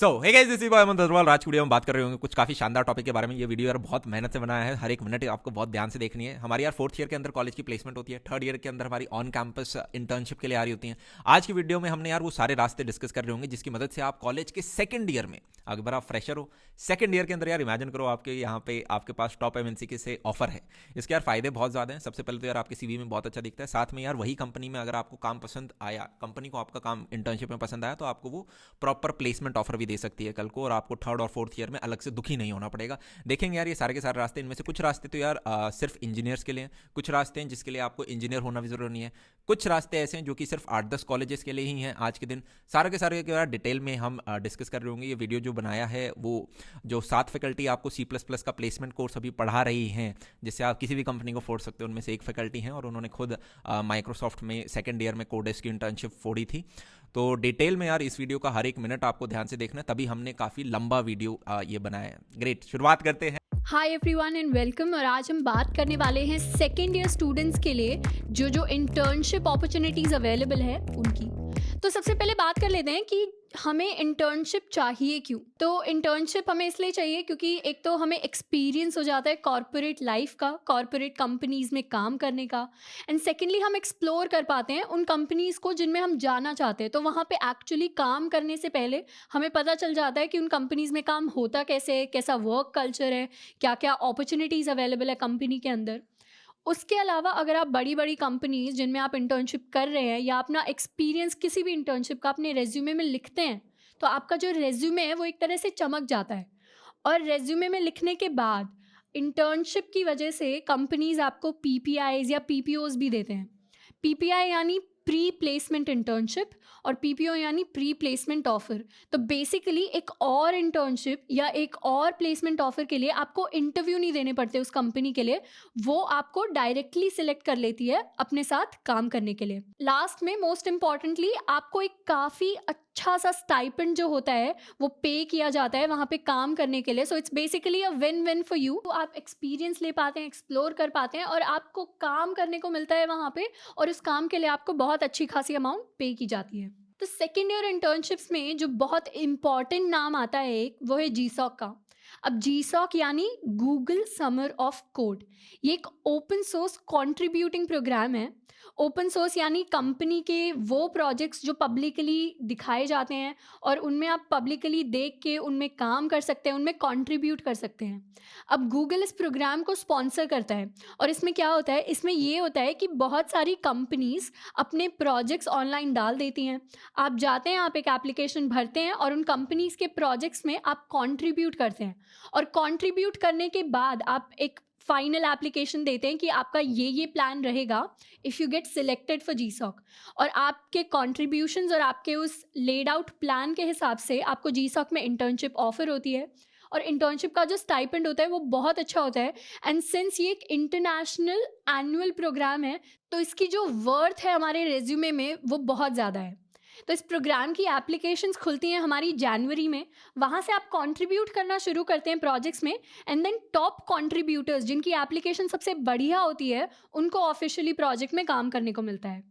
Hey guys, this is boy Aman Agarwal. आज की video में बात कर रहे होंगे कुछ काफी शानदार टॉपिक के बारे में। ये वीडियो यार बहुत मेहनत से बनाया है, हर एक मिनट आपको बहुत ध्यान से देखनी है। हमारी यार 4th ईयर के अंदर कॉलेज की प्लेसमेंट होती है, 3rd ईयर के अंदर हमारी ऑन कैंपस इंटर्नशिप के लिए आ रही होती है। आज की वीडियो में हमने यार वो सारे रास्ते डिस्कस कर रहे होंगे जिसकी मदद से आप कॉलेज के 2nd ईयर में, अगर आप फ्रेशर हो 2nd ईयर के अंदर, यार इमेजिन करो आपके यहाँ पे आपके पास टॉप एमएनसी के से ऑफर है। इसके यार फायदे बहुत ज्यादा हैं। सबसे पहले तो यार आपके सीवी में बहुत अच्छा दिखता है, साथ में यार वही कंपनी में अगर आपको काम पसंद आया, कंपनी को आपका काम इंटर्नशिप में पसंद आया, तो आपको वो प्रॉपर प्लेसमेंट ऑफर भी दे सकती है कल को, और आपको 3rd और 4th ईयर में अलग से दुखी नहीं होना पड़ेगा। देखेंगे यार ये सारे के सारे रास्ते। इनमें से कुछ रास्ते तो यार सिर्फ इंजीनियर्स के लिए हैं, कुछ रास्ते हैं जिसके लिए आपको इंजीनियर होना भी जरूरी नहीं है, कुछ रास्ते ऐसे हैं जो कि सिर्फ 8-10 कॉलेजेस के लिए ही हैं। आज के दिन सारे के सारे यार डिटेल में हम डिस्कस कर रहे होंगे। ये वीडियो जो बनाया है वो जो 7 फैकल्टी आपको C++ का प्लेसमेंट कोर्स अभी पढ़ा रही हैं, जिससे आप किसी भी कंपनी को फोड़ सकते हो, उनमें से एक फैकल्टी हैं और उन्होंने खुद माइक्रोसॉफ्ट में 2nd ईयर में कोडेस की इंटर्नशिप फोड़ी थी। तो डिटेल में यार इस वीडियो का हर एक मिनट आपको ध्यान से देखना है, तभी हमने काफ़ी लंबा वीडियो ये बनाया है। ग्रेट, शुरुआत करते हैं। Hi everyone and welcome. और आज हम बात करने वाले हैं 2nd ईयर स्टूडेंट्स के लिए जो इंटर्नशिप अपॉर्चुनिटीज़ अवेलेबल है उनकी। तो सबसे पहले बात कर लेते हैं कि हमें इंटर्नशिप चाहिए क्यों। तो इंटर्नशिप हमें इसलिए चाहिए क्योंकि एक तो हमें एक्सपीरियंस हो जाता है कॉर्पोरेट लाइफ का, कॉर्पोरेट कंपनीज़ में काम करने का, एंड सेकेंडली हम एक्सप्लोर कर पाते हैं उन कंपनीज़ को जिनमें हम जाना चाहते हैं। तो वहाँ पे एक्चुअली काम करने से पहले हमें पता चल जाता है कि उन कंपनीज़ में काम होता कैसे है, कैसा वर्क कल्चर है, क्या क्या अपॉर्चुनिटीज़ अवेलेबल है कंपनी के अंदर। उसके अलावा अगर आप बड़ी बड़ी कंपनीज जिनमें आप इंटर्नशिप कर रहे हैं या अपना एक्सपीरियंस किसी भी इंटर्नशिप का अपने रेज्यूमे में लिखते हैं, तो आपका जो रेज्यूमे है वो एक तरह से चमक जाता है। और रेज्यूमे में लिखने के बाद इंटर्नशिप की वजह से कंपनीज आपको पीपीआईज या पीपीओज भी देते हैं। पीपीआई यानी प्री प्लेसमेंट इंटर्नशिप और पीपीओ यानी प्री प्लेसमेंट ऑफर। तो बेसिकली एक और इंटर्नशिप या एक और प्लेसमेंट ऑफर के लिए आपको इंटरव्यू नहीं देने पड़ते उस कंपनी के लिए, वो आपको डायरेक्टली सिलेक्ट कर लेती है अपने साथ काम करने के लिए। लास्ट में मोस्ट इंपॉर्टेंटली आपको एक काफ़ी अच्छा सा स्टाइपेंड जो होता है वो पे किया जाता है वहाँ पे काम करने के लिए। So it's basically a win win for you. तो आप एक्सपीरियंस ले पाते हैं, एक्सप्लोर कर पाते हैं और आपको काम करने को मिलता है वहाँ पे, और उस काम के लिए आपको बहुत अच्छी खासी अमाउंट पे की जाती है। तो 2nd ईयर इंटर्नशिप्स में जो बहुत इंपॉर्टेंट नाम आता है एक, वो है जीसॉक का। अब जीसॉक यानी गूगल समर ऑफ कोड। ये एक ओपन सोर्स कंट्रीब्यूटिंग प्रोग्राम है। ओपन सोर्स यानी कंपनी के वो प्रोजेक्ट्स जो पब्लिकली दिखाए जाते हैं और उनमें आप पब्लिकली देख के उनमें काम कर सकते हैं, उनमें कंट्रीब्यूट कर सकते हैं। अब गूगल इस प्रोग्राम को स्पॉन्सर करता है और इसमें क्या होता है, इसमें ये होता है कि बहुत सारी कंपनीज अपने प्रोजेक्ट्स ऑनलाइन डाल देती हैं। आप जाते हैं, आप एक एप्लीकेशन भरते हैं और उन कंपनीज के प्रोजेक्ट्स में आप कंट्रीब्यूट करते हैं, और कंट्रीब्यूट करने के बाद आप एक फाइनल एप्लीकेशन देते हैं कि आपका ये प्लान रहेगा if you get selected for GSoC. और आपके कॉन्ट्रीब्यूशंस और आपके उस लेड आउट प्लान के हिसाब से आपको जीसॉक में इंटर्नशिप ऑफर होती है। और इंटर्नशिप का जो स्टाइपेंड होता है वो बहुत अच्छा होता है। एंड सिंस ये एक इंटरनेशनल एनुअल प्रोग्राम है, तो इसकी जो वर्थ है हमारे रेज्यूमे में वो बहुत ज़्यादा है। तो इस प्रोग्राम की एप्लीकेशंस खुलती हैं हमारी जनवरी में। वहाँ से आप कंट्रीब्यूट करना शुरू करते हैं प्रोजेक्ट्स में, एंड देन टॉप कंट्रीब्यूटर्स जिनकी एप्लीकेशन सबसे बढ़िया होती है उनको ऑफिशियली प्रोजेक्ट में काम करने को मिलता है।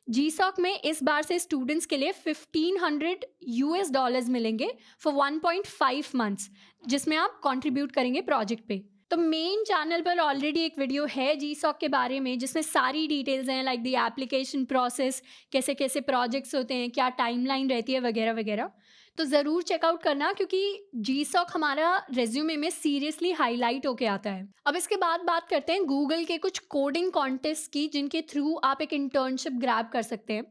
जीसॉक में इस बार से स्टूडेंट्स के लिए $1500 मिलेंगे फॉर 1.5 मंथ्स, जिसमें आप कंट्रीब्यूट करेंगे प्रोजेक्ट पे। तो मेन चैनल पर ऑलरेडी एक वीडियो है जीसॉक के बारे में जिसमें सारी डिटेल्स हैं, लाइक द एप्लीकेशन प्रोसेस, कैसे कैसे प्रोजेक्ट्स होते हैं, क्या टाइमलाइन रहती है, वगैरह वगैरह। तो ज़रूर चेकआउट करना क्योंकि जीसॉक हमारा रेज्यूमे में सीरियसली हाईलाइट होके आता है। अब इसके बाद बात करते हैं गूगल के कुछ कोडिंग कॉन्टेस्ट की जिनके थ्रू आप एक इंटर्नशिप ग्रैब कर सकते हैं।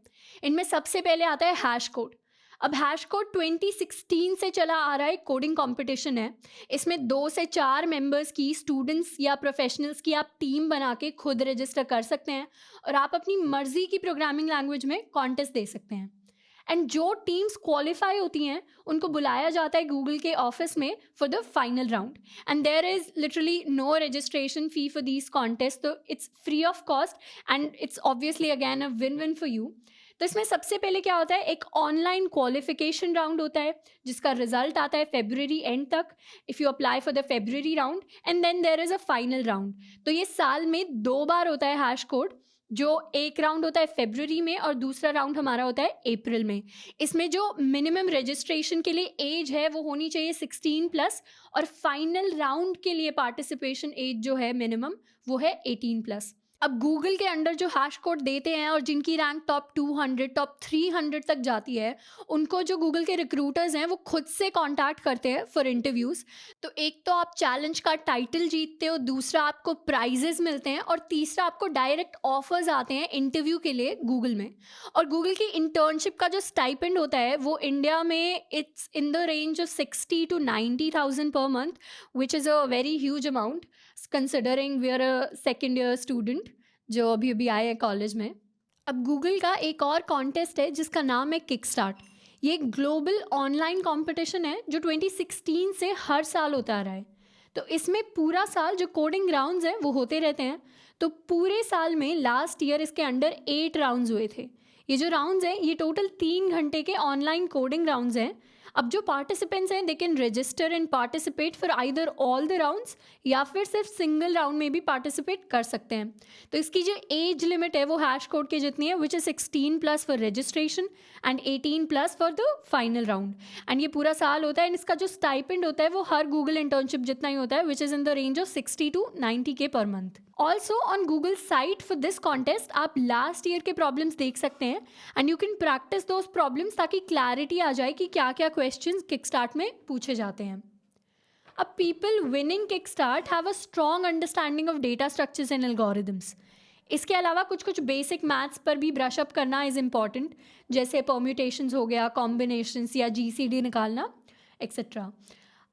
इनमें सबसे पहले आता है हैश कोड। अब हैश कोड 2016 से चला आ रहा है कोडिंग कंपटीशन है। इसमें 2 से 4 मेंबर्स की, स्टूडेंट्स या प्रोफेशनल्स की आप टीम बना के खुद रजिस्टर कर सकते हैं और आप अपनी मर्जी की प्रोग्रामिंग लैंग्वेज में कॉन्टेस्ट दे सकते हैं। एंड जो टीम्स क्वालिफाई होती हैं उनको बुलाया जाता है गूगल के ऑफिस में for the final round, and there is literally no registration fee for these contest. तो it's free of cost and it's obviously again a win win for you. तो इसमें सबसे पहले क्या होता है, एक ऑनलाइन क्वालिफिकेशन राउंड होता है जिसका रिजल्ट आता है फेब्रुअरी एंड तक, if you apply for the February round, and then there is a final round. तो ये साल में 2 बार होता है हैश कोड। जो एक राउंड होता है फरवरी में और दूसरा राउंड हमारा होता है अप्रैल में। इसमें जो मिनिमम रजिस्ट्रेशन के लिए एज है वो होनी चाहिए 16+ और फाइनल राउंड के लिए पार्टिसिपेशन एज जो है मिनिमम वो है 18+। अब गूगल के अंडर जो हैश कोड देते हैं और जिनकी रैंक टॉप 200 टॉप 300 तक जाती है, उनको जो गूगल के रिक्रूटर्स हैं वो खुद से कांटेक्ट करते हैं फॉर इंटरव्यूज़। तो एक तो आप चैलेंज का टाइटल जीतते हो, दूसरा आपको प्राइजेस मिलते हैं और तीसरा आपको डायरेक्ट ऑफर्स आते हैं इंटरव्यू के लिए गूगल में। और गूगल की इंटर्नशिप का जो स्टाइपेंड होता है वो इंडिया में it's in the range of 60 to 90,000 per month, which is a very huge amount considering we are a second year student जो अभी अभी आए हैं कॉलेज में। अब गूगल का एक और कॉन्टेस्ट है जिसका नाम है किक स्टार्ट। ये एक ग्लोबल ऑनलाइन कॉम्पिटिशन है जो 2016 से हर साल होता आ रहा है। तो इसमें पूरा साल जो कोडिंग राउंड्स हैं वो होते रहते हैं। तो पूरे साल में लास्ट ईयर इसके अंडर 8 राउंड्स हुए थे। ये जो राउंड्स हैं ये टोटल 3 घंटे के ऑनलाइन कोडिंग राउंड्स हैं। अब जो पार्टिसिपेंट्स हैं they can register and participate for either all the rounds या फिर सिर्फ सिंगल राउंड में भी पार्टिसिपेट कर सकते हैं। तो इसकी जो एज लिमिट है वो हैश कोड की जितनी है which is 16+ for registration and 18+ for the final round. And ये पूरा साल होता है एंड इसका जो स्टाइपेंड होता है वो हर गूगल इंटर्नशिप जितना ही होता है which is in the range of 60 to 90K per month. Also on Google site for this contest आप लास्ट ईयर के प्रॉब्लम्स देख सकते हैं and you can practice those problems ताकि क्लैरिटी आ जाए कि क्या क्या क्वेश्चंस किकस्टार्ट में पूछे जाते हैं। अब people winning kickstart have a strong understanding of data structures and algorithms. इसके अलावा कुछ कुछ बेसिक मैथ्स पर भी ब्रश अप करना इज़ इम्पॉर्टेंट, जैसे परम्यूटेशंस हो गया, कॉम्बिनेशंस या GCD निकालना एक्सेट्रा।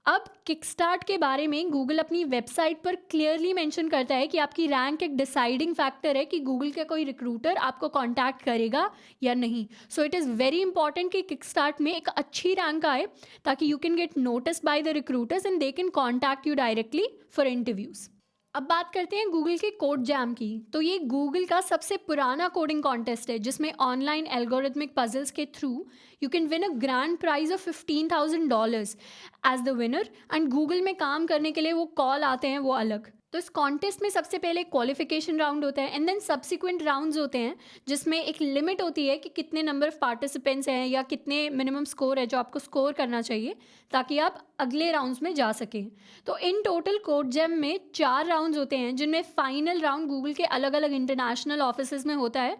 अब किकस्टार्ट के बारे में गूगल अपनी वेबसाइट पर क्लियरली मेंशन करता है कि आपकी रैंक एक डिसाइडिंग फैक्टर है कि गूगल का कोई रिक्रूटर आपको कांटेक्ट करेगा या नहीं। So it is very important कि किकस्टार्ट में एक अच्छी रैंक आए ताकि you can get noticed by the recruiters and they can contact you directly for interviews. अब बात करते हैं गूगल के कोड जैम की। तो ये गूगल का सबसे पुराना कोडिंग कॉन्टेस्ट है जिसमें ऑनलाइन एल्गोरिथमिक पजल्स के through you can win a grand prize of $15,000 as the winner. And Google में काम करने के लिए वो कॉल आते हैं वो अलग। तो इस कॉन्टेस्ट में सबसे पहले क्वालिफिकेशन राउंड होता है एंड देन सब्सिक्वेंट राउंड्स होते हैं जिसमें एक लिमिट होती है कि कितने नंबर ऑफ पार्टिसिपेंट्स हैं या कितने मिनिमम स्कोर है जो आपको स्कोर करना चाहिए ताकि आप अगले राउंड्स में जा सकें। तो इन टोटल कोड जैम में 4 राउंड्स होते हैं जिनमें फाइनल राउंड गूगल के अलग अलग इंटरनेशनल ऑफिसेज में होता है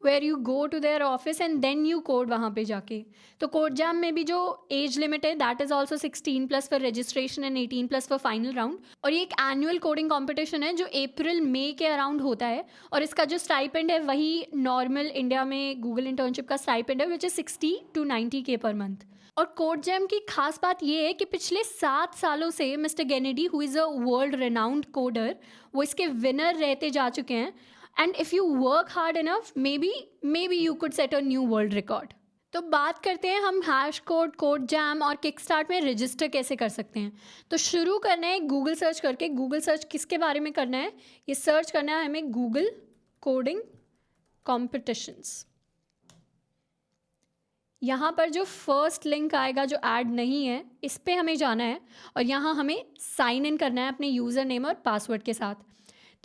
where you go to their office and then you code वहाँ पे जाके। तो कोड जैम में भी जो एज लिमिट है that is also 16+ for registration and 18+ for final round. और ये एक एनुअल कोडिंग कॉम्पिटिशन है जो अप्रैल मई के अराउंड होता है और इसका जो स्टाइपेंड है वही नॉर्मल इंडिया में गूगल इंटर्नशिप का स्टाइपेंड है which is 60 to 90K per month. और कोड जैम की खास बात ये है कि पिछले 7 सालों से mister Gennady who is a world renowned coder वो इसके विनर रहते जा चुके हैं। And if you work hard enough maybe you could set a new world record. तो बात करते हैं हम हैश कोड, कोड जैम और किकस्टार्ट में रजिस्टर कैसे कर सकते हैं। तो शुरू करना है गूगल सर्च करके। गूगल सर्च किसके बारे में करना है, ये सर्च करना है हमें गूगल कोडिंग कॉम्पिटिशन्स। यहाँ पर जो फर्स्ट लिंक आएगा जो ऐड नहीं है इस पर हमें जाना है और यहाँ हमें साइन इन करना है अपने यूज़र नेम और पासवर्ड के साथ।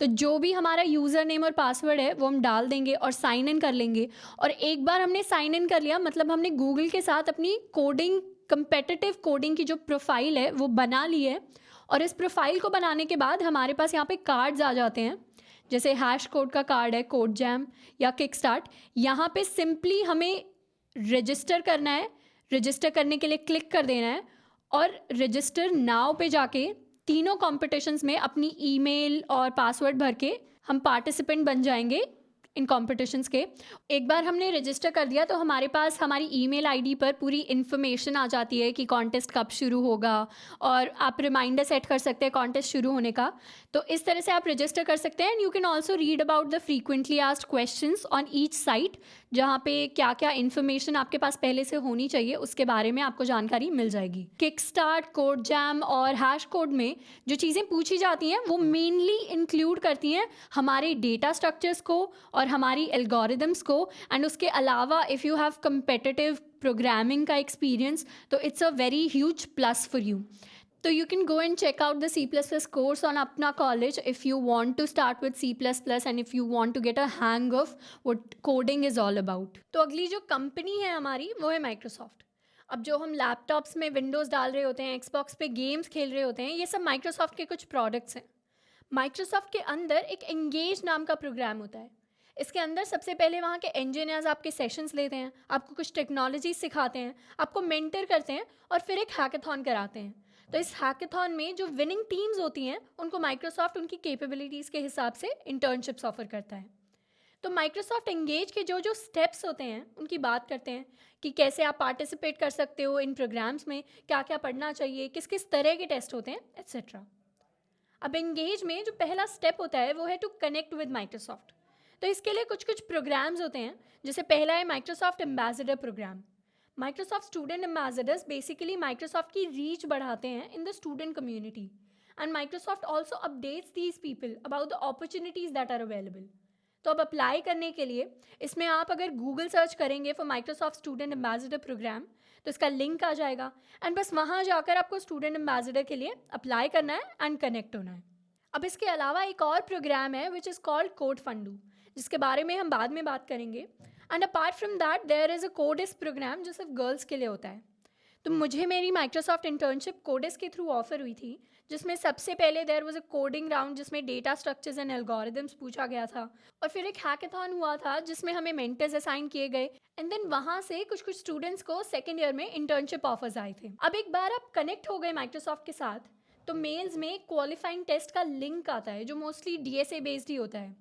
तो जो भी हमारा यूज़र नेम और पासवर्ड है वो हम डाल देंगे और साइन इन कर लेंगे। और एक बार हमने साइन इन कर लिया मतलब हमने गूगल के साथ अपनी कोडिंग कम्पेटिटिव कोडिंग की जो प्रोफाइल है वो बना ली है। और इस प्रोफाइल को बनाने के बाद हमारे पास यहाँ पे कार्ड्स आ जाते हैं, जैसे हैश कोड का कार्ड है, कोड जैम या किकस्टार्ट। यहाँ पे सिंपली हमें रजिस्टर करना है। रजिस्टर करने के लिए क्लिक कर देना है और रजिस्टर नाउ पे जाके तीनों कॉम्पिटिशन्स में अपनी ईमेल और पासवर्ड भर के हम पार्टिसिपेंट बन जाएंगे इन कॉम्पिटिशन्स के। एक बार हमने रजिस्टर कर दिया तो हमारे पास हमारी ईमेल आईडी पर पूरी इन्फॉर्मेशन आ जाती है कि कॉन्टेस्ट कब शुरू होगा और आप रिमाइंडर सेट कर सकते हैं कॉन्टेस्ट शुरू होने का। तो इस तरह से आप रजिस्टर कर सकते हैं and you can also read about the frequently asked questions on each site, जहाँ पे क्या क्या इन्फॉर्मेशन आपके पास पहले से होनी चाहिए उसके बारे में आपको जानकारी मिल जाएगी। किकस्टार्ट, कोड जैम और हैश कोड में जो चीज़ें पूछी जाती हैं वो मेनली इंक्लूड करती हैं हमारे डेटा स्ट्रक्चर्स को और हमारी एल्गोरिदम्स को। एंड उसके अलावा if you have competitive programming का एक्सपीरियंस तो it's a very huge plus for you. तो you can go and check out the C++ course on Apna College if you want to start with C++ and if you want to get a hang of what coding is all about. तो अगली जो company है हमारी वो है Microsoft. अब जो हम लैपटॉप्स में विंडोज़ डाल रहे होते हैं, एक्सबॉक्स पे गेम्स खेल रहे होते हैं, ये सब माइक्रोसॉफ्ट के कुछ प्रोडक्ट्स हैं. माइक्रोसॉफ्ट के अंदर एक एंगेज नाम का प्रोग्राम होता है. इसके अंदर सबसे पहले वहाँ के इंजीनियर्स आपके सेशंस लेते हैं, आपको कुछ टेक्नोलॉजी सिखाते हैं, आपको मेंटर करते हैं और फिर एक हैकाथॉन कराते हैं. तो इस हैकाथॉन में जो विनिंग टीम्स होती हैं उनको माइक्रोसॉफ्ट उनकी कैपेबिलिटीज़ के हिसाब से इंटर्नशिप्स ऑफर करता है. तो माइक्रोसॉफ्ट एंगेज के जो जो स्टेप्स होते हैं उनकी बात करते हैं कि कैसे आप पार्टिसिपेट कर सकते हो इन प्रोग्राम्स में, क्या क्या पढ़ना चाहिए, किस किस तरह के टेस्ट होते हैं, एट्सेट्रा. अब एंगेज में जो पहला स्टेप होता है वो है टू कनेक्ट विद माइक्रोसॉफ्ट. तो इसके लिए कुछ कुछ प्रोग्राम्स होते हैं, जैसे पहला है Microsoft ambassador programme. Microsoft student ambassadors basically Microsoft की रीच बढ़ाते हैं in the student community and Microsoft also updates these people about the opportunities that are available. तो अब अप्लाई करने के लिए इसमें आप अगर गूगल सर्च करेंगे for Microsoft student ambassador programme तो इसका लिंक आ जाएगा एंड बस वहाँ जाकर आपको स्टूडेंट एम्बेसडर के लिए अप्लाई करना है एंड कनेक्ट होना है. अब इसके अलावा एक और प्रोग्राम है which is called code Fundoo, जिसके बारे में हम बाद में बात करेंगे. And apart from that there is a Codess program जो सिर्फ गर्ल्स के लिए होता है. तो मुझे मेरी माइक्रोसॉफ्ट इंटर्नशिप कोडिस के थ्रू ऑफर हुई थी, जिसमें सबसे पहले there was a coding round जिसमें डेटा स्ट्रक्चर्स एंड एल्गोरिदम्स पूछा गया था और फिर एक हैकाथॉन हुआ था जिसमें हमें मेंटर्स असाइन किए गए एंड देन वहाँ से कुछ कुछ स्टूडेंट्स को सेकेंड ईयर में इंटर्नशिप ऑफर्स आए थे. अब एक बार आप कनेक्ट हो गए माइक्रोसॉफ्ट के साथ तो मेल्स में क्वालिफाइंग टेस्ट का लिंक आता है जो मोस्टली DSA बेस्ड ही होता है.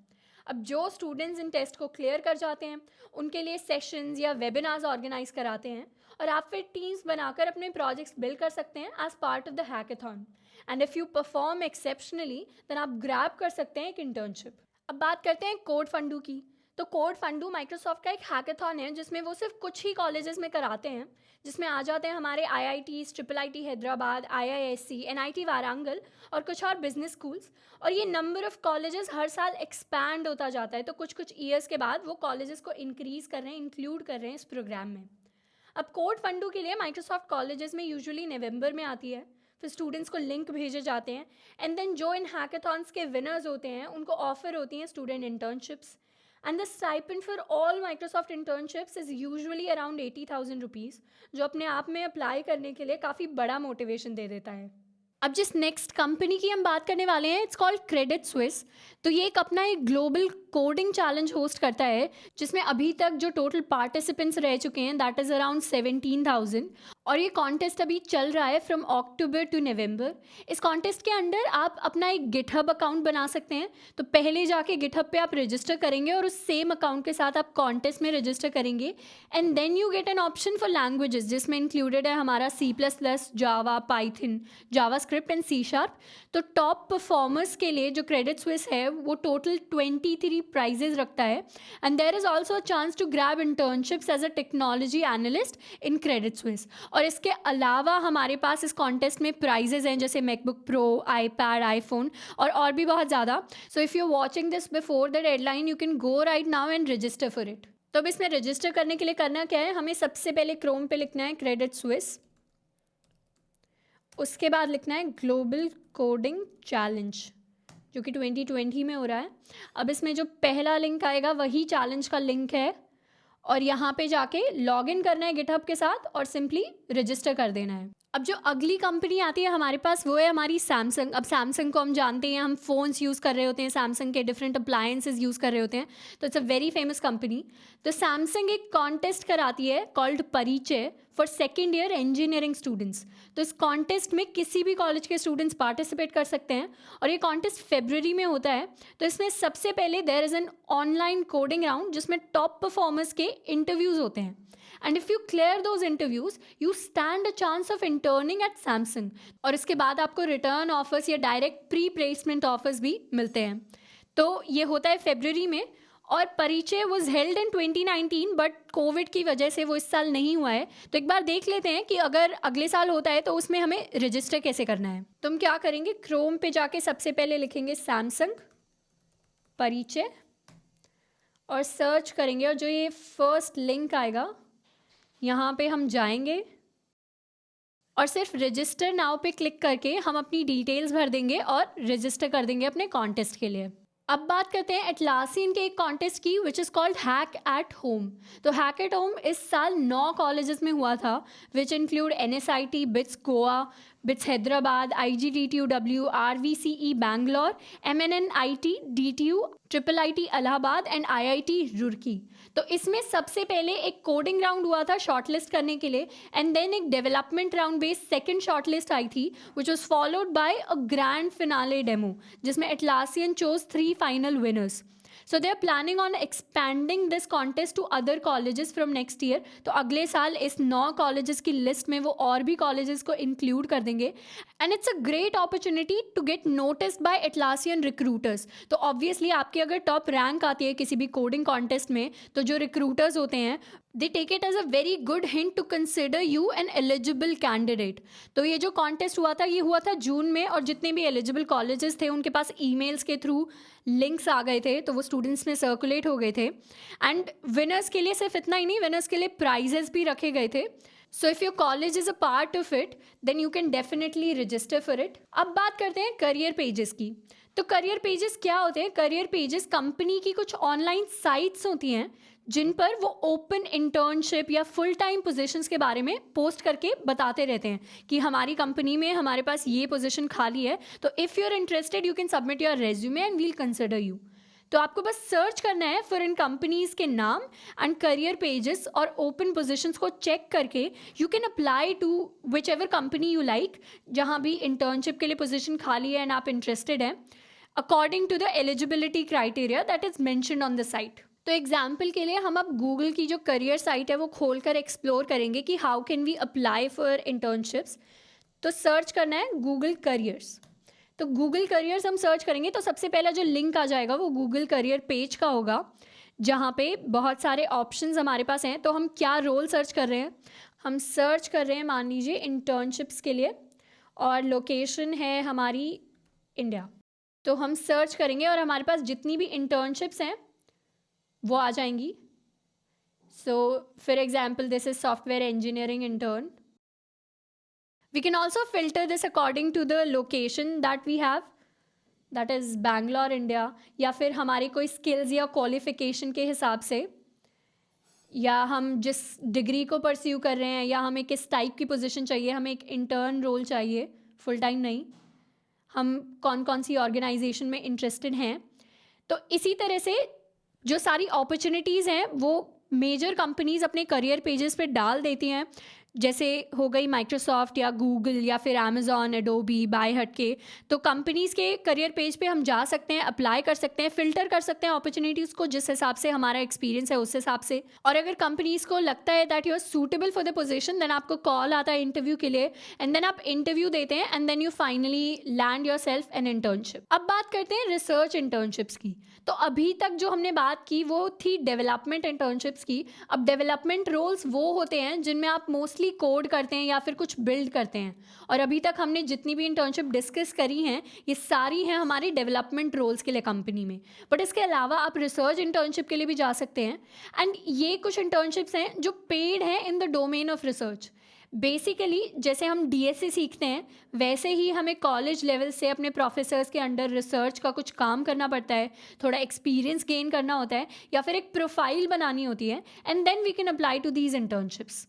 अब जो स्टूडेंट्स इन टेस्ट को क्लियर कर जाते हैं उनके लिए सेशंस या वेबिनार्स ऑर्गेनाइज कराते हैं और आप फिर टीम्स बनाकर अपने प्रोजेक्ट्स बिल्ड कर सकते हैं as part of the hackathon. And if you perform exceptionally then आप ग्रैब कर सकते हैं एक इंटर्नशिप. अब बात करते हैं कोड फंडू की. तो कोड फंडू माइक्रोसॉफ्ट का एक हैकाथॉन है जिसमें वो सिर्फ कुछ ही कॉलेजेस में कराते हैं, जिसमें आ जाते हैं हमारे IITs, IIIT Hyderabad, IISc, NIT Warangal और कुछ और बिजनेस स्कूल्स. और ये नंबर ऑफ़ कॉलेजेस हर साल एक्सपैंड होता जाता है, तो कुछ कुछ ईयर्स के बाद वो कॉलेजेस को इंक्रीज़ कर रहे हैं, इंक्लूड कर रहे हैं इस प्रोग्राम में. अब कोड फंडू के लिए माइक्रोसॉफ्ट कॉलेजेस में यूजुअली नवंबर में आती है, फिर स्टूडेंट्स को लिंक भेजे जाते हैं एंड देन जो इन हैकाथॉन्स के विनर्स होते हैं उनको ऑफर होती हैं student internships. And the stipend for all Microsoft internships is usually around 80,000 rupees, जो अपने आप में अप्लाई करने के लिए काफ़ी बड़ा मोटिवेशन दे देता है. अब जिस नेक्स्ट कंपनी की हम बात करने वाले हैं इट्स कॉल्ड क्रेडिट स्विस. तो ये एक ग्लोबल कोडिंग चैलेंज होस्ट करता है जिसमें अभी तक जो टोटल पार्टिसिपेंट्स रह चुके हैं दैट इज़ अराउंड 17,000 और ये कॉन्टेस्ट अभी चल रहा है फ्रॉम अक्टूबर टू नवंबर. इस कॉन्टेस्ट के अंडर आप अपना एक गिटहब अकाउंट बना सकते हैं. तो पहले जाके गिटहब पे आप रजिस्टर करेंगे और उस सेम अकाउंट के साथ आप कॉन्टेस्ट में रजिस्टर करेंगे and then you get an option for languages जिसमें इंक्लूडेड है हमारा C++, Java, Python, JavaScript and C#. तो टॉप परफॉर्मर्स के लिए जो क्रेडिट स्विस है वो टोटल 23 प्राइजेज रखता है and there is also a chance to grab internships as a technology analyst in Credit Suisse. और इसके अलावा हमारे पास इस कॉन्टेस्ट में प्राइजेज हैं जैसे मैकबुक प्रो, iPad, iPhone और भी बहुत ज़्यादा. So if you are watching this before the deadline you can go right now and register for it. तो अब इसमें रजिस्टर करने के लिए करना क्या है, हमें सबसे पहले क्रोम पे लिखना है क्रेडिट स्विस, उसके बाद लिखना है ग्लोबल कोडिंग चैलेंज जो कि 2020 में हो रहा है. अब इसमें जो पहला लिंक आएगा वही चैलेंज का लिंक है और यहाँ पे जाके लॉगिन करना है गिटहब के साथ और सिंपली रजिस्टर कर देना है. अब जो अगली कंपनी आती है हमारे पास वो है हमारी सैमसंग. अब सैमसंग को हम जानते हैं, हम फ़ोन्स यूज़ कर रहे होते हैं, सैमसंग के डिफरेंट अप्लायंसेस यूज़ कर रहे होते हैं, तो it's a very famous company. तो सैमसंग एक कॉन्टेस्ट कराती है कॉल्ड परिचय for second year engineering students. तो इस कॉन्टेस्ट में किसी भी कॉलेज के स्टूडेंट्स पार्टिसिपेट कर सकते हैं और ये कॉन्टेस्ट फरवरी में होता है. तो इसमें सबसे पहले there is an online coding round जिसमें टॉप परफॉर्मर्स के इंटरव्यूज़ होते हैं and if you clear those interviews you stand a chance of interning at Samsung. और इसके बाद आपको रिटर्न ऑफर्स या डायरेक्ट प्री प्लेसमेंट ऑफर्स भी मिलते हैं. तो ये होता है फरवरी में और परिचय was held in 2019 but Covid की वजह से वो इस साल नहीं हुआ है. तो एक बार देख लेते हैं कि अगर अगले साल होता है तो उसमें हमें रजिस्टर कैसे करना है. तुम क्या करेंगे, क्रोम पे जाके सबसे पहले लिखेंगे सैमसंग परिचय और सर्च करेंगे और जो ये फर्स्ट लिंक आएगा यहाँ पे हम जाएंगे और सिर्फ रजिस्टर नाउ पे क्लिक करके हम अपनी डिटेल्स भर देंगे और रजिस्टर कर देंगे अपने कॉन्टेस्ट के लिए। अब बात करते हैं एटलासियन के एक कॉन्टेस्ट की विच is called hack at home. तो हैक एट होम इस साल 9 कॉलेजेस में हुआ था, which include NSIT, bits Goa, bits Hyderabad, IGDTUW, RVCE Bangalore, MNNIT, DTU, IIIT Allahabad and IIT Roorkee. तो इसमें सबसे पहले एक कोडिंग राउंड हुआ था शॉर्टलिस्ट करने के लिए, एंड देन एक development round based second shortlist आई थी which was followed by a grand finale demo, जिसमें Atlassian chose 3 final winners. So they are planning on expanding this contest to other colleges from next year. तो अगले साल इस 9 colleges की list में वो और भी कॉलेजेस को इंक्लूड कर देंगे, and it's a great opportunity to get noticed by Atlassian recruiters. तो ऑब्वियसली आपकी अगर टॉप रैंक आती है किसी भी कोडिंग कॉन्टेस्ट में, तो जो रिक्रूटर्स होते हैं they take it as a very good hint to consider you an eligible candidate. तो ये जो कॉन्टेस्ट हुआ था ये हुआ था जून में, और जितने भी एलिजिबल कॉलेजेस थे उनके पास ईमेल्स के थ्रू लिंक्स आ गए थे, तो वो स्टूडेंट्स में सर्कुलेट हो गए थे। एंड विनर्स के लिए सिर्फ इतना ही नहीं, विनर्स के लिए प्राइजेस भी रखे गए थे। So if your college is a part of it then you can definitely register for it. अब बात करते हैं करियर पेजेस की। तो करियर पेजेस क्या होते हैं? करियर पेजेस कंपनी की कुछ ऑनलाइन साइट्स होती हैं जिन पर वो ओपन इंटर्नशिप या फुल टाइम पोजीशंस के बारे में पोस्ट करके बताते रहते हैं कि हमारी कंपनी में हमारे पास ये पोजीशन खाली है, तो if you are interested you can submit your resume and we'll consider you. तो आपको बस सर्च करना है फॉर इन कंपनीज के नाम एंड करियर पेजेस, और ओपन पोजीशंस को चेक करके you can apply to whichever company you like, जहाँ भी इंटर्नशिप के लिए पोजीशन खाली है एंड आप इंटरेस्टेड हैं, according to the eligibility criteria that is mentioned on the site. तो एग्जाम्पल के लिए हम अब गूगल की जो करियर साइट है वो खोलकर एक्सप्लोर करेंगे कि how can we apply for internships. तो सर्च करना है गूगल करियर्स। तो गूगल करियर्स हम सर्च करेंगे तो सबसे पहला जो लिंक आ जाएगा वो गूगल करियर पेज का होगा, जहाँ पे बहुत सारे ऑप्शंस हमारे पास हैं। तो हम क्या रोल सर्च कर रहे हैं? हम सर्च कर रहे हैं मान लीजिए इंटर्नशिप्स के लिए, और लोकेशन है हमारी इंडिया। तो हम सर्च करेंगे और हमारे पास जितनी भी इंटर्नशिप्स हैं वो आ जाएंगी। So for example this is software engineering intern. We can also filter this according to the location that we have, that is Bangalore, India, या फिर हमारी कोई स्किल्स या क्वालिफिकेशन के हिसाब से, या हम जिस डिग्री को परस्यू कर रहे हैं, या हमें किस टाइप की पोजीशन चाहिए, हमें एक इंटर्न रोल चाहिए फुल टाइम नहीं, हम कौन कौन सी ऑर्गेनाइजेशन में इंटरेस्टेड हैं। तो इसी तरह से जो सारी अपॉर्चुनिटीज़ हैं वो मेजर कंपनीज़ अपने करियर पेजेस पे डाल देती हैं, जैसे हो गई माइक्रोसॉफ्ट या गूगल या फिर अमेज़ॉन, एडोबी, बाय हट के। तो कंपनीज़ के करियर पेज पे हम जा सकते हैं, अप्लाई कर सकते हैं, फ़िल्टर कर सकते हैं अपॉर्चुनिटीज़ को जिस हिसाब से हमारा एक्सपीरियंस है उस हिसाब से। और अगर कंपनीज़ को लगता है that you are suitable for the position, then आपको कॉल आता है इंटरव्यू के लिए, एंड देन आप इंटरव्यू देते हैं, and then you finally land yourself an internship. अब बात करते हैं रिसर्च इंटर्नशिप्स की। तो अभी तक जो हमने बात की वो थी डेवलपमेंट इंटर्नशिप्स की। अब डेवलपमेंट रोल्स वो होते हैं जिनमें आप मोस्टली कोड करते हैं या फिर कुछ बिल्ड करते हैं, और अभी तक हमने जितनी भी इंटर्नशिप डिस्कस करी हैं ये सारी हैं हमारी डेवलपमेंट रोल्स के लिए कंपनी में। बट इसके अलावा आप रिसर्च इंटर्नशिप के लिए भी जा सकते हैं, एंड ये कुछ इंटर्नशिप्स हैं जो पेड हैं in the domain of research. Basically जैसे हम DSC सीखते हैं वैसे ही हमें कॉलेज लेवल से अपने प्रोफेसर्स के अंडर रिसर्च का कुछ काम करना पड़ता है, थोड़ा एक्सपीरियंस गेन करना होता है, या फिर एक प्रोफाइल बनानी होती है, and then we can apply to these internships.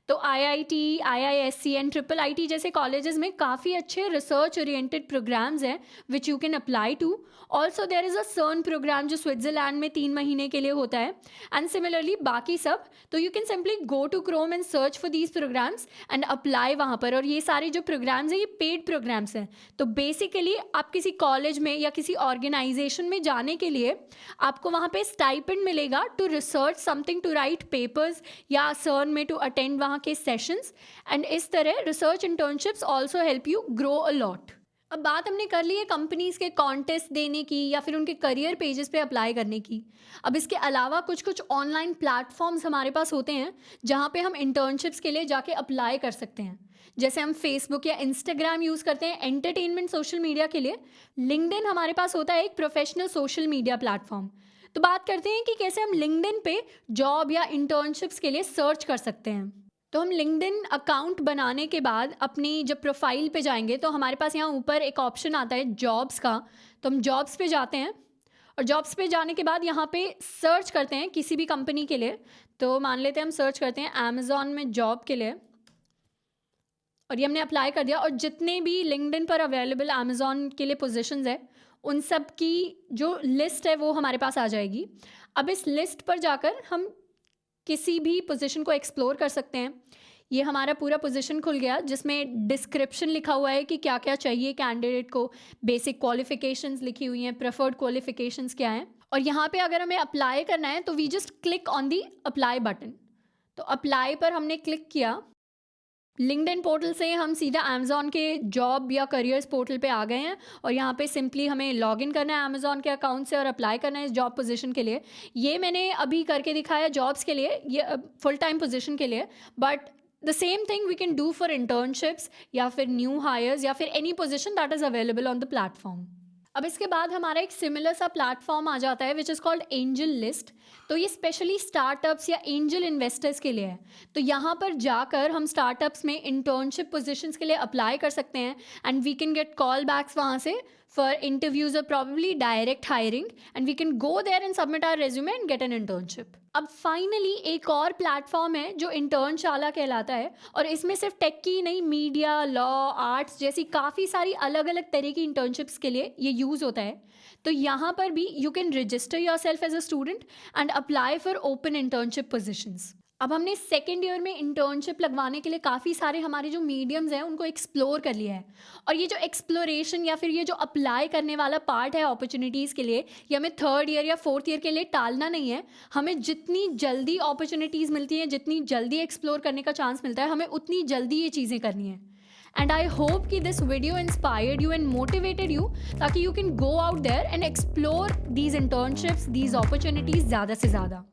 तो IIT, IISc एंड IIIT जैसे कॉलेजेस में काफ़ी अच्छे रिसर्च ओरिएंटेड प्रोग्राम्स हैं which you can apply to. Also there is a CERN programme जो स्विट्ज़रलैंड में 3 महीने के लिए होता है, एंड सिमिलरली बाकी सब। तो you can simply go to Chrome and search for these programmes and apply वहाँ पर। और ये सारे जो प्रोग्राम्स हैं ये पेड प्रोग्राम्स हैं। तो बेसिकली आप किसी कॉलेज में या किसी ऑर्गेनाइजेशन में जाने के लिए आपको वहाँ पे स्टाइपेंड मिलेगा to research something, to write papers, या CERN में टू अटेंड वहाँ के सेशंस, एंड इस तरह research internships also help you grow a lot. अब बात हमने कर ली है कंपनीज के कॉन्टेस्ट देने की या फिर उनके करियर पेजेस पे अप्लाई करने की। अब इसके अलावा कुछ कुछ ऑनलाइन प्लेटफॉर्म्स हमारे पास होते हैं जहाँ पे हम इंटर्नशिप्स के लिए जाके अप्लाई कर सकते हैं। जैसे हम फेसबुक या इंस्टाग्राम यूज़ करते हैं एंटरटेनमेंट सोशल मीडिया के लिए, लिंक्डइन हमारे पास होता है एक प्रोफेशनल सोशल मीडिया प्लेटफॉर्म। तो बात करते हैं कि कैसे हम लिंक्डइन पे जॉब या इंटर्नशिप्स के लिए सर्च कर सकते हैं। तो हम लिंक्डइन अकाउंट बनाने के बाद अपनी जब प्रोफाइल पे जाएंगे तो हमारे पास यहाँ ऊपर एक ऑप्शन आता है जॉब्स का। तो हम जॉब्स पे जाते हैं और जॉब्स पे जाने के बाद यहाँ पे सर्च करते हैं किसी भी कंपनी के लिए। तो मान लेते हैं हम सर्च करते हैं अमेज़ॉन में जॉब के लिए और ये हमने अप्लाई कर दिया। और जितने भी लिंक्डइन पर अवेलेबल अमेज़ॉन के लिए पोजीशंस है उन सब की जो लिस्ट है वो हमारे पास आ जाएगी। अब इस लिस्ट पर जाकर हम किसी भी पोजीशन को एक्सप्लोर कर सकते हैं। ये हमारा पूरा पोजीशन खुल गया जिसमें डिस्क्रिप्शन लिखा हुआ है कि क्या क्या चाहिए कैंडिडेट को, बेसिक क्वालिफिकेशंस लिखी हुई हैं, प्रेफर्ड क्वालिफिकेशंस क्या हैं। और यहाँ पे अगर हमें अप्लाई करना है तो we just click on the apply button. तो अप्लाई पर हमने क्लिक किया। लिंक्डइन पोर्टल से हम सीधा अमेज़ॉन के जॉब या करियर्स पोर्टल पे आ गए हैं और यहाँ पे सिंपली हमें लॉगिन करना है अमेज़ॉन के अकाउंट से और अप्लाई करना है इस जॉब पोजीशन के लिए। ये मैंने अभी करके दिखाया जॉब्स के लिए, ये फुल टाइम पोजीशन के लिए, but the same thing we can do for internships या फिर न्यू हायर्स या फिर any position that is available on the platform. अब इसके बाद हमारा एक सिमिलर सा प्लेटफॉर्म आ जाता है which is called angel list. तो ये स्पेशली स्टार्टअप्स या एंजल इन्वेस्टर्स के लिए है। तो यहाँ पर जाकर हम स्टार्टअप्स में इंटर्नशिप पोजीशंस के लिए अप्लाई कर सकते हैं and we can get call backs वहाँ से फॉर इंटरव्यूज और probably direct hiring and we can go there and submit our resume and get an internship. अब फाइनली एक और प्लेटफॉर्म है जो इंटर्नशाला कहलाता है और इसमें सिर्फ टेक की नहीं, मीडिया, लॉ, आर्ट्स जैसी काफ़ी सारी अलग अलग तरह की इंटर्नशिप्स के लिए ये यूज़ होता है। तो यहाँ पर भी you can register yourself as a student and apply for open internship positions. अब हमने सेकेंड ईयर में इंटर्नशिप लगवाने के लिए काफ़ी सारे हमारे जो मीडियम्स हैं उनको एक्सप्लोर कर लिया है। और ये जो एक्सप्लोरेशन या फिर ये जो अप्लाई करने वाला पार्ट है अपॉर्चुनिटीज़ के लिए, ये हमें थर्ड ईयर या फोर्थ ईयर के लिए टालना नहीं है। हमें जितनी जल्दी अपॉर्चुनिटीज़ मिलती हैं, जितनी जल्दी एक्सप्लोर करने का चांस मिलता है, हमें उतनी जल्दी ये चीज़ें करनी है। एंड आई होप कि this video inspired you and motivated you ताकि you can go out there and explore these internships, these opportunities ज़्यादा से ज़्यादा।